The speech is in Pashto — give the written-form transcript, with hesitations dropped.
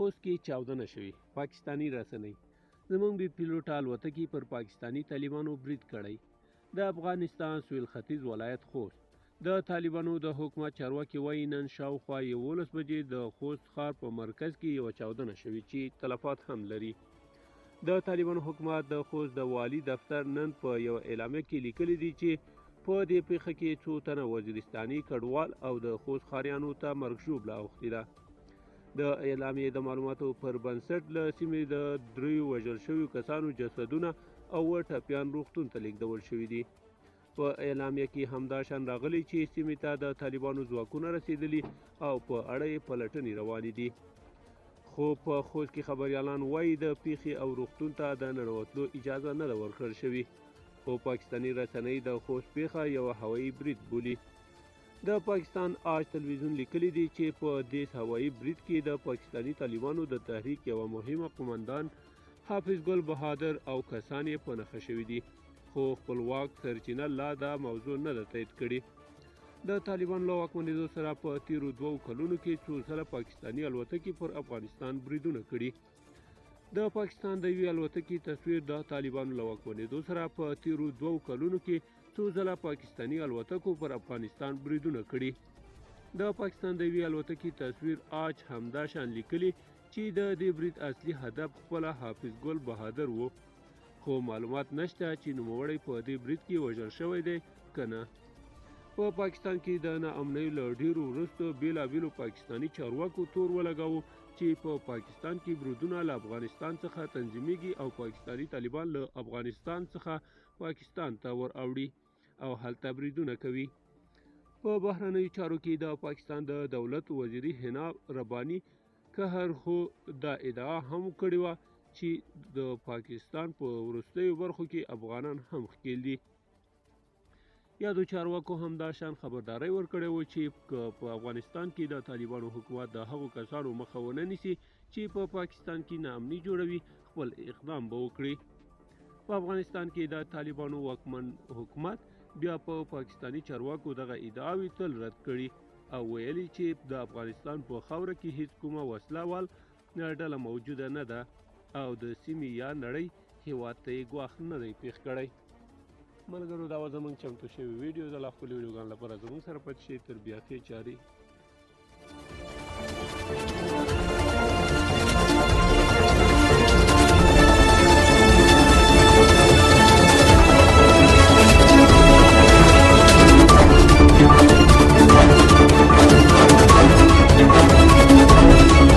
خوست کې چاودنه شوې. پاکستاني رسنۍ: زموږ بې پیلوټه الوتکې پر پاکستاني طالبانو برید کړی. د افغانستان سویل ختیځ ولایت خوست. د طالبانو د حکومت چارواکي وایي نن شاوخوا 11 بجې د خوست ښار په مرکز کې یوه چاودنه شوې چې تلفات هم لري. د طالبانو حکومت د خوست د والي دفتر نن په یو اعلامیه کې لیکلي دي چې په دې پیښه کې څو تنه وزیرستاني کډوال او د خوست ښاریانو ته مرګ ژوبله اوښتې ده. د اعلامیې د معلوماتو پر بنسټ له سیمې د 3 وژل شویو کسانو جسدونه او ټپیان روغتون ته لیږدول شوي دي. په اعلامیه کې همدا شان راغلی چې سیمې ته د طالبانو ځواکونه رسېدلي او په اړه یې پلټنې روانې دي. خو په خوست کې خبریالان وایي د پیښې او روغتون ته د ننوتلو اجازه نه ده ورکړل شوې. خو پاکستاني رسنۍ د خوست پیښه یوه هوایي برید بولي. د پاکستان آج تلویزیون لیکلی دی چې په دې هوایي برید کې د پاکستاني طالبانو د تحریک یوه مهمه قومندان حافظ ګل بهادر او کسان یې په نښه شوي دي. خو خپلواک سرچینه لا دا موضوع نه ده تایید کړې. د طالبانو له واکمنېدو سره په تیرو 2 کلونو کې څو ځله پاکستاني الوتکې پر افغانستان بریدونه کړي. د پاکستان د یوې الوتکې تصویر د طالبانو له واکمنېدو سره په تیرو 2 کلونو کې څو ځله پاکستاني الوتکو پر افغانستان بریدونه کړي. د پاکستان د یوې الوتکې تصویر آج همدا شان لیکلي چې د دې برید اصلي هدف خپله حافظ ګل بهادر و. خو معلومات نشته چې نوموړی په دې برید کې وژل شوی دی که نه. په پاکستان کې د ناامنۍ له ډېرو وروسته بېلابېلو پاکستاني چارواکو تور ولګاوه چې په پاکستان کې بریدونه له افغانستان څخه تنظیمیږي او پاکستاني طالبان له افغانستان څخه پاکستان ته ور اوړي او هلته بریدونه کوي. په بهرنیو چارو کې د پاکستان د دولت وزیري حنا رباني قهر خو دا ادعا هم کړې وه چې د پاکستان په وروستیو برخو کې افغانان هم ښکېل دي. یادو چارواکو هم دا شان خبرداری ورکړی و چې په افغانستان کې د طالبانو حکومت د هغو کسانو مخه ونه نیسي چې په پاکستان کې ناامني جوړوي خپل اقدام به وکړي. په افغانستان کې د طالبانو واکمن حکومت بیا په پاکستاني چارواکو دغه ادعاوې تل رد کړي او ویلي چې د افغانستان په خاوره کې هیڅ کومه وسله وال ډله موجوده نه ده او د سیمې یا نړۍ هیواد ته یې ګواښ نه دی پیښ کړی. ملګرو دا وه زموږ چمتو شوې ویډیو. د لا خپلې ویډیوګانو لپاره زموږ سره پاتې شئ تر بیا ښې چارې.